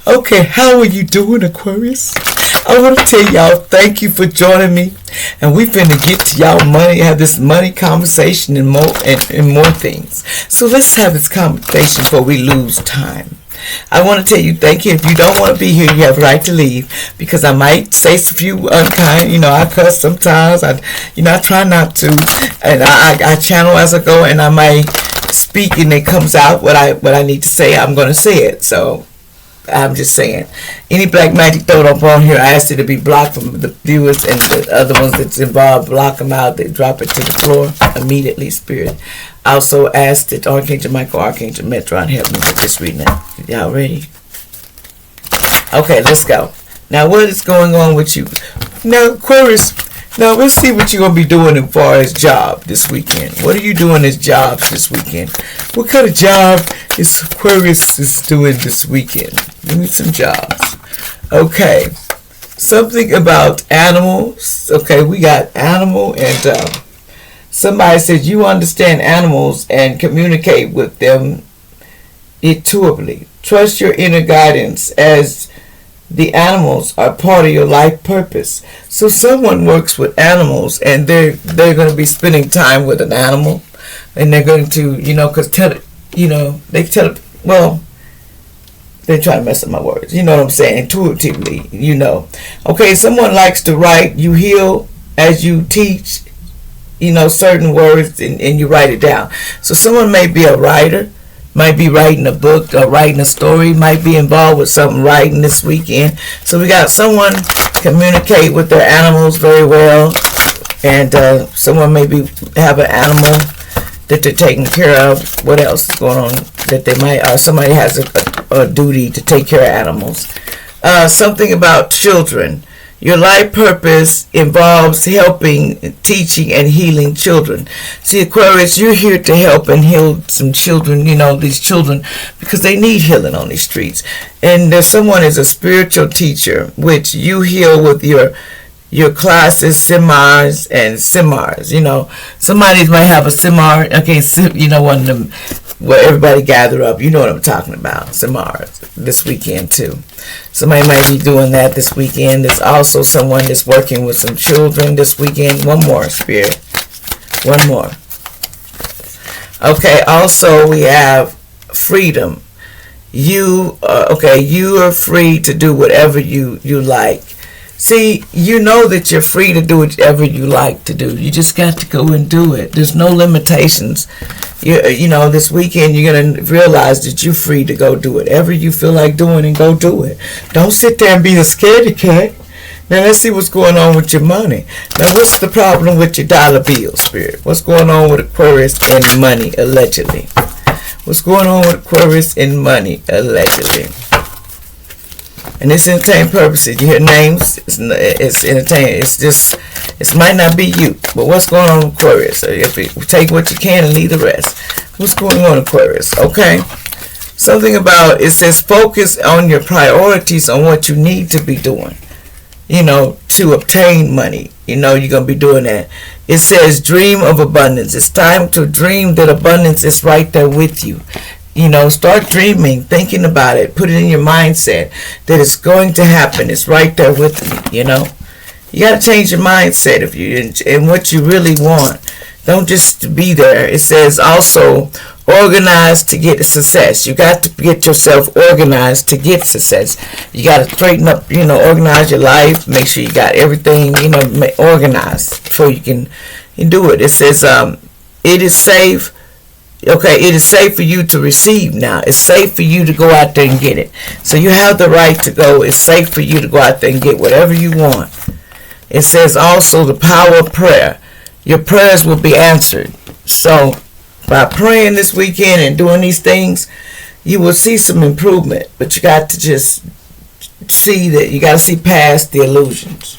Okay, how are you doing, Aquarius? I want to tell y'all thank you for joining me, and we finna get to y'all money, have this money conversation and more things. So let's have this conversation before we lose time. I want to tell you thank you. If you don't want to be here, you have a right to leave, because I might say a few unkind. I cuss sometimes. I try not to, and I channel as I go, and I might speak, and it comes out what I need to say. I'm gonna say it. So I'm just saying, any black magic thrown up on here, I ask you to be blocked from the viewers, and the other ones that's involved, block them out. They drop it to the floor immediately, spirit. I also ask that Archangel Michael, Archangel Metron help me with this reading. Y'all ready? Okay, let's go. Now, what is going on with you? Now, Aquarius, now let's see what you're going to be doing as far as job this weekend. What are you doing as jobs this weekend? What kind of job is Aquarius is doing this weekend? Give me some jobs. Okay. Something about animals. Okay, we got animal, and somebody says you understand animals and communicate with them intuitively. Trust your inner guidance, as the animals are part of your life purpose. So someone works with animals, and they're going to be spending time with an animal, and they're going to, because they're trying to mess up my words. You know what I'm saying? Intuitively, Okay, someone likes to write. You heal as you teach, certain words, and you write it down. So someone may be a writer, might be writing a book or writing a story, might be involved with something writing this weekend. So we got someone communicate with their animals very well, and someone maybe have an animal that they're taking care of. What else is going on that they might, or somebody has a duty to take care of animals. Something about children. Your life purpose involves helping, teaching, and healing children. See, Aquarius, you're here to help and heal some children, these children, because they need healing on these streets. And there's someone is a spiritual teacher, which you heal with your classes, seminars, and seminars. Somebody might have a seminar, okay, one of them where everybody gather up. You know what I'm talking about, seminars, this weekend too. Somebody might be doing that this weekend. There's also someone that's working with some children this weekend. One more, spirit. One more. Okay, also we have freedom. You are free to do whatever you like. See, you know that you're free to do whatever you like to do. You just got to go and do it. There's no limitations. This weekend you're going to realize that you're free to go do whatever you feel like doing, and go do it. Don't sit there and be a scaredy cat. Now let's see what's going on with your money. Now what's the problem with your dollar bill, spirit? What's going on with Aquarius and money, allegedly? What's going on with Aquarius and money, allegedly? And it's entertainment purposes. You hear names, it's entertainment. It's just, it might not be you. But what's going on with Aquarius? So if you take what you can and leave the rest. What's going on, Aquarius? Okay. Something about, it says focus on your priorities, on what you need to be doing, to obtain money. You're going to be doing that. It says dream of abundance. It's time to dream that abundance is right there with you. Start dreaming, thinking about it, put it in your mindset that it's going to happen. It's right there with you, You got to change your mindset if you and what you really want. Don't just be there. It says also organize to get success. You got to get yourself organized to get success. You got to straighten up, organize your life. Make sure you got everything, organized before you can do it. It says it is safe. Okay, it is safe for you to receive now. It's safe for you to go out there and get it. So you have the right to go. It's safe for you to go out there and get whatever you want. It says also the power of prayer. Your prayers will be answered. So by praying this weekend and doing these things, you will see some improvement. But you got to just see that you got to see past the illusions.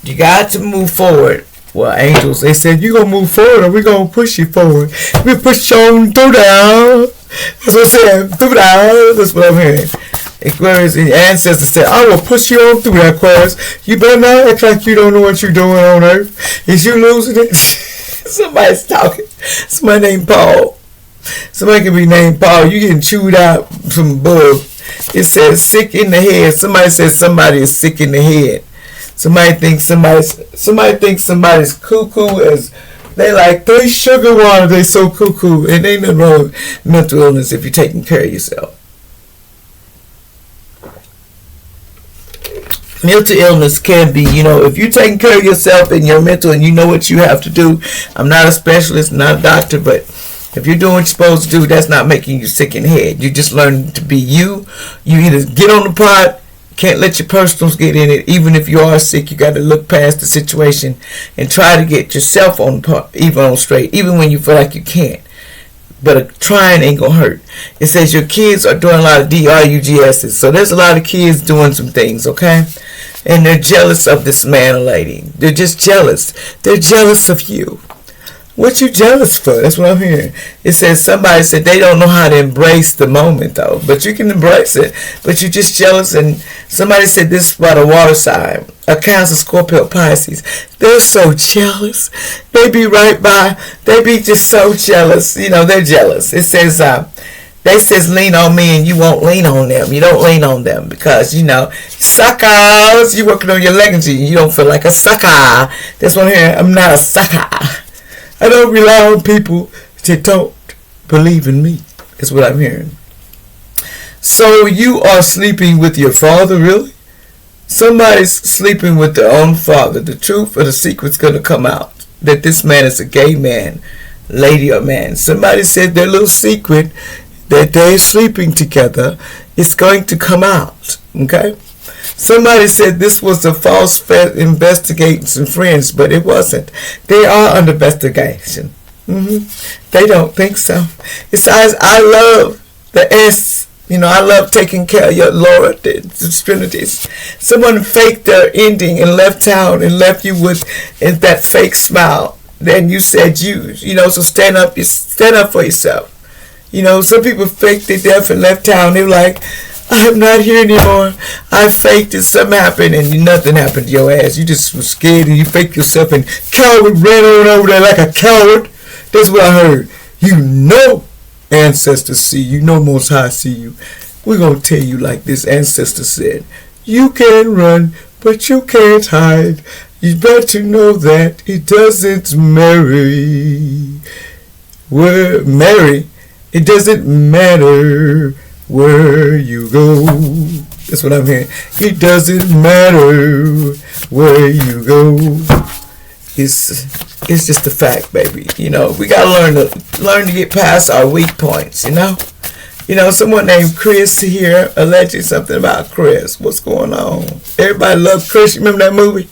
You got to move forward. Well, angels, they said, you're going to move forward, or we're going to push you forward. We push you on through down. That's what I said, through down. That's what I'm hearing. Aquarius, the ancestors said, I will push you on through that, Aquarius. You better not act like you don't know what you're doing on earth. Is you losing it? Somebody's talking. Somebody named Paul. Somebody can be named Paul. You getting chewed out from above. It says sick in the head. Somebody says somebody is sick in the head. Somebody thinks somebody's cuckoo as they like 3 sugar water. They so cuckoo. And ain't nothing wrong with mental illness if you're taking care of yourself. Mental illness can be, if you're taking care of yourself and you're mental and you know what you have to do. I'm not a specialist, not a doctor, but if you're doing what you're supposed to do, that's not making you sick in the head. You just learn to be you. You either get on the pot, can't let your personals get in it. Even if you are sick, you got to look past the situation and try to get yourself on straight, even when you feel like you can't. But trying ain't gonna hurt. It says your kids are doing a lot of DRUGSs. So there's a lot of kids doing some things, okay? And they're jealous of this man or lady. They're just jealous. They're jealous of you. What you jealous for? That's what I'm hearing. It says somebody said they don't know how to embrace the moment though. But you can embrace it. But you're just jealous. And somebody said this is about a water sign. A Cancer, Scorpio, Pisces. They're so jealous. They be right by. They be just so jealous. They're jealous. It says they says lean on me and you won't lean on them. You don't lean on them because, suckers. You're working on your legacy. You don't feel like a sucker. That's what I'm hearing. I'm not a sucker. I don't rely on people that don't believe in me. That's what I'm hearing. So you are sleeping with your father, really? Somebody's sleeping with their own father. The truth or the secret's going to come out. That this man is a gay man, lady or man. Somebody said their little secret that they're sleeping together is going to come out. Okay? Somebody said this was a false investigation, friends, but it wasn't. They are under investigation. They don't think so. It says, I love the S. I love taking care of your Lord, the Trinities. Someone faked their ending and left town and left you with that fake smile. Then you said so stand up for yourself. Some people faked their death and left town. They were like, I'm not here anymore. I faked it. Something happened and nothing happened to your ass. You just were scared and you faked yourself and coward ran on over there like a coward. That's what I heard. Ancestors see you. Most High see you. We're going to tell you like this ancestor said. You can run, but you can't hide. You better know that it doesn't marry. It doesn't matter where you go. That's what I'm hearing. It doesn't matter where you go. It's just a fact, baby. We gotta learn to get past our weak points. Someone named Chris here alleging something about Chris. What's going on? Everybody loves Chris. You remember that movie?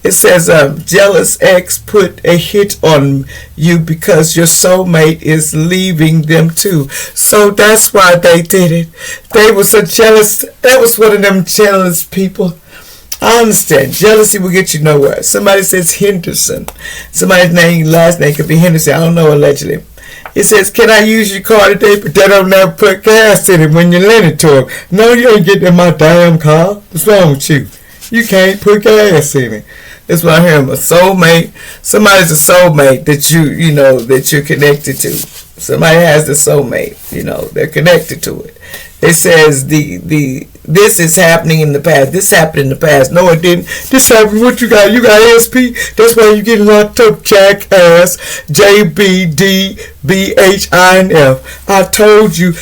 It says jealous ex put a hit on you because your soulmate is leaving them too. So that's why they did it. They were so jealous. That was one of them jealous people. I understand. Jealousy will get you nowhere. Somebody says Henderson. Somebody's last name could be Henderson. I don't know, allegedly. It says, can I use your car today? But they don't never put gas in it when you lend it to them. No, you ain't getting in my damn car. What's wrong with you? You can't put gas in it. That's what I hear. A soulmate. Somebody's a soulmate that that you're connected to. Somebody has the soulmate. They're connected to it. It says this is happening in the past. This happened in the past. No, it didn't. This happened. What you got? You got SP. That's why you getting locked up, jackass. JBDBHINF. I told you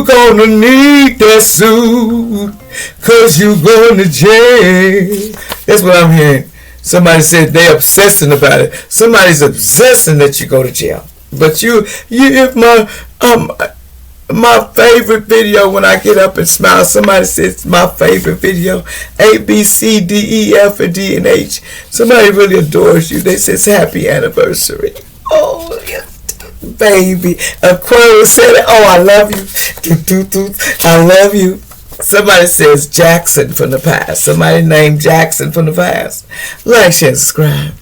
gonna need that suit, 'cause you going to jail. That's what I'm hearing. Somebody said they obsessing about it. Somebody's obsessing that you go to jail. But if my favorite video when I get up and smile. Somebody says my favorite video. A, B, C, D, E, F, and D, and H. Somebody really adores you. They says happy anniversary. Oh, yes, baby. Aquarius said it. Oh, I love you. I love you. Somebody says Jackson from the past. Somebody named Jackson from the past. Like, share, subscribe.